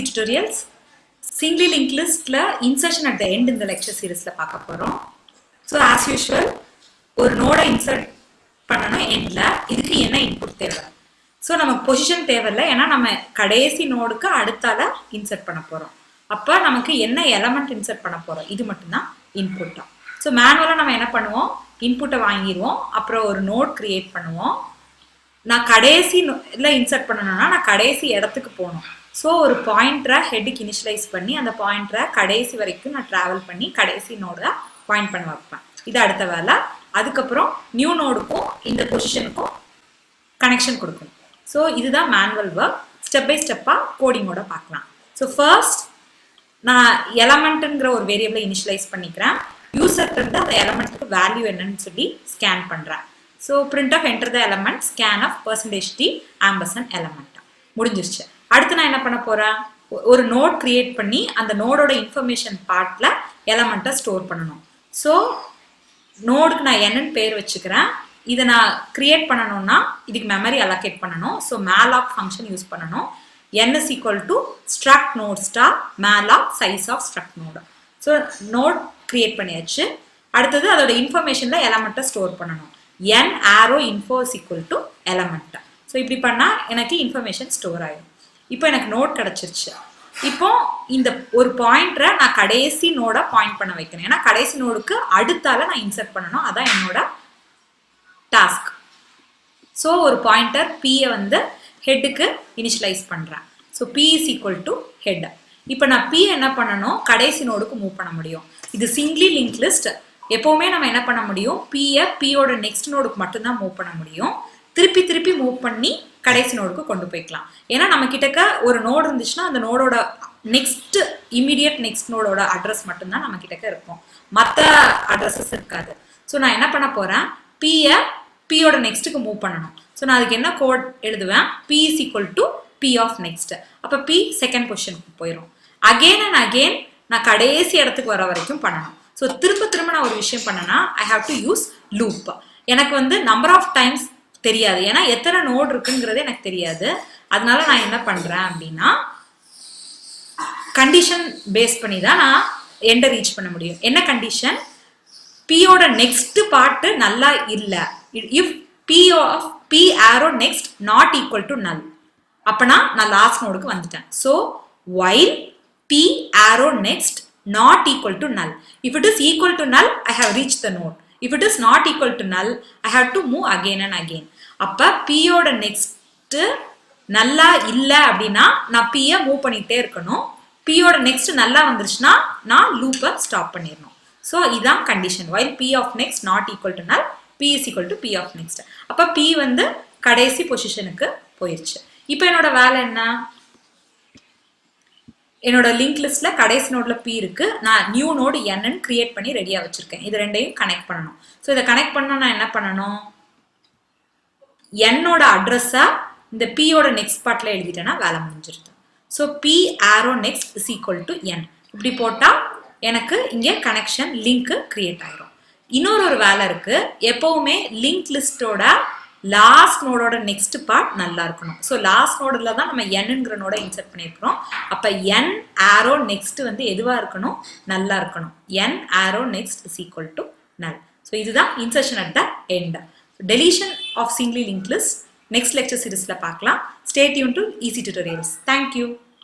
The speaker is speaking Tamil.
tutorials. Singly linked list la insertion at the end in the lecture series la paaka porom. So as usual ஒரு நோட இன்சர்ட் பண்ணனும் எண்ட்ல இதுக்கு என்ன இன்புட் தேவை. சோ நமக்கு பொசிஷன் தேவையில்லை ஏன்னா நம்ம கடைசி நோடுக்கு அடுத்தால இன்சர்ட் பண்ண போறோம். அப்ப நமக்கு என்ன எலிமெண்ட் இன்சர்ட் பண்ண போறோம் இது மட்டும் தான் இன்புட்டா. சோ மேனுவலா நம்ம என்ன பண்ணுவோம் இன்புட்டை வாங்கிடுவோம் அப்புறம் ஒரு நோட் கிரியேட் பண்ணுவோம். நான் கடைசில இன்சர்ட் பண்ணனும்னா நான் கடைசி இடத்துக்கு போகணும். சோ ஒரு பாயிண்டரை ஹெட்டுக்கு இனிஷியலைஸ் பண்ணி அந்த பாயிண்டரை கடைசி வரைக்கும் நான் டிராவல் பண்ணி கடைசி நோட பாயிண்ட் பண்ண வைப்பேன். இது அடுத்த வேலை. அதுக்கப்புறம் நியூ நோடுக்கும் இந்த பொசிஷனுக்கும் கனெக்ஷன் கொடுக்கணும். ஸோ இதுதான் மேனுவல் ஒர்க். ஸ்டெப் பை ஸ்டெப்பாக கோடிங்கோட பார்க்கலாம். ஸோ ஃபர்ஸ்ட் நான் எலமெண்ட்டுங்கிற ஒரு வேரியபிளை இனிஷியலைஸ் பண்ணிக்கிறேன். யூசர்கிட்ட இருந்து அந்த எலமெண்ட்டுக்கு வேல்யூ என்னன்னு சொல்லி ஸ்கேன் பண்ணுறேன். So printf enter the element scanf %t ampersand element முடிஞ்சிருச்சு. அடுத்து நான் என்ன பண்ண போகிறேன் ஒரு நோட் கிரியேட் பண்ணி அந்த நோடோட இன்ஃபர்மேஷன் பார்ட்டில் எலமெண்ட்டை ஸ்டோர் பண்ணணும். ஸோ நோடுக்கு நான் என்னன்னு பேர் வச்சுக்கிறேன். இதை நான் கிரியேட் பண்ணணும்னா இதுக்கு மெமரி அலோகேட் பண்ணணும். ஸோ malloc ஃபங்க்ஷன் யூஸ் பண்ணணும். n is equal to struct node star malloc size of struct node. So node create பண்ணியாச்சு. அடுத்தது அதோட இன்ஃபர்மேஷன்ல எலமெண்ட்டை ஸ்டோர் பண்ணணும். n arrow info is equal to element. So இப்படி பண்ணால் எனக்கு இன்ஃபர்மேஷன் ஸ்டோர் ஆயிடும். இப்போ எனக்கு நோட் கிடச்சிருச்சு. இப்போ இந்த ஒரு பாயிண்டரை நான் கடைசி நோட பாயிண்ட் பண்ண வைக்கணும். ஏன்னா கடைசி நோடுக்கு அடுத்தால நான் இன்சர்ட் பண்ணணும். அதான் என்னோட டாஸ்க். ஸோ ஒரு பாயிண்டர் பியை வந்து ஹெட்டுக்கு இனிஷியலைஸ் பண்ணுறேன். So p is equal to head. இப்போ நான் பி என்ன பண்ணணும் கடைசி நோடுக்கு மூவ் பண்ண முடியும். இது சிங்லி லிங்க் லிஸ்ட். எப்போவுமே நம்ம என்ன பண்ண முடியும் பியோட நெக்ஸ்ட் நோடுக்கு மட்டும்தான் மூவ் பண்ண முடியும். திருப்பி திருப்பி மூவ் பண்ணி கடைசி நோடுக்கு கொண்டு போய்க்கலாம். ஏன்னா நம்ம கிட்டக்க ஒரு நோடு இருந்துச்சுன்னா அந்த நோடோட நெக்ஸ்ட் இமீடியட் நெக்ஸ்ட் நோடோட அட்ரஸ் மட்டும்தான் நம்ம கிட்டக்க இருக்கும். மற்ற அட்ரஸஸ் இருக்காது. ஸோ நான் என்ன பண்ண போறேன் பியோட நெக்ஸ்ட்டுக்கு மூவ் பண்ணணும். ஸோ நான் அதுக்கு என்ன கோட் எழுதுவேன் p is equal to p of next. அப்போ பி செகண்ட் பொசிஷனுக்கு போயிடும். அகெயின் அண்ட் அகெயின் நான் கடைசி இடத்துக்கு வர வரைக்கும் பண்ணணும். ஸோ திரும்ப திரும்ப நான் ஒரு விஷயம் பண்ணனா I have to use loop. எனக்கு வந்து நம்பர் ஆஃப் டைம்ஸ் தெரியாது. ஏன்னா எத்தனை நோட் இருக்குங்கிறது எனக்கு தெரியாது. அதனால நான் என்ன பண்றேன் அப்படின்னா கண்டிஷன் பேஸ் பண்ணி தான் நான் எண்டை ரீச் பண்ண முடியும். என்ன கண்டிஷன் பியோட நெக்ஸ்ட் பார்ட் நல்லா இல்ல. If p arrow next not equal to null அப்பனா நான் லாஸ்ட் நோடுக்கு வந்துட்டேன். So while p arrow next not equal to null. If it is equal to null I have reached the node. If it is not equal to null I have to move again and again. அப்ப பியோட நெக்ஸ்ட் நல்லா இல்ல அப்படின்னா நான் பியை மூவ் பண்ணிட்டே இருக்கணும். பியோட நெக்ஸ்ட் நல்லா வந்துருச்சுன்னா நான் லூப்பை ஸ்டாப் பண்ணிடணும். ஸோ இதான் condition while p of next not equal to null p is equal to p of next. அப்ப p வந்து கடைசி பொசிஷனுக்கு போயிருச்சு. இப்போ என்னோட வேலை என்ன என்னோட லிங்க் லிஸ்ட்ல கடைசி நோட்ல p இருக்கு. நான் நியூ நோடு n கிரியேட் பண்ணி ரெடியா வச்சிருக்கேன். இது ரெண்டையும் கனெக்ட் பண்ணணும். ஸோ இதை கனெக்ட் பண்ணா நான் என்ன பண்ணணும் என்னோட அட்ரஸா இந்த பியோட நெக்ஸ்ட் பார்ட்ல எழுதிட்டேன்னா வேலை முடிஞ்சிருது. So p arrow next is equal to n இப்படி போட்டா எனக்கு இங்க கனெக்ஷன் லிங்க் கிரியேட் ஆயிரும். இன்னொரு வேலை இருக்கு. எப்பவுமே லிங்க் லிஸ்டோட லாஸ்ட் நோடோட நெக்ஸ்ட் பார்ட் நல்லா இருக்கணும். ஸோ லாஸ்ட் நோடில் தான் நம்ம nங்கிற நோட இன்சர்ட் பண்ணியிருக்கிறோம். அப்போ n arrow next வந்து எதுவாக இருக்கணும் நல்லா இருக்கணும். n arrow next is equal to null. So இதுதான் insertion at the end. Deletion of singly link list next lecture சீரிஸ்ல பார்க்கலாம். Stay tune to easy tutorials. Thank you.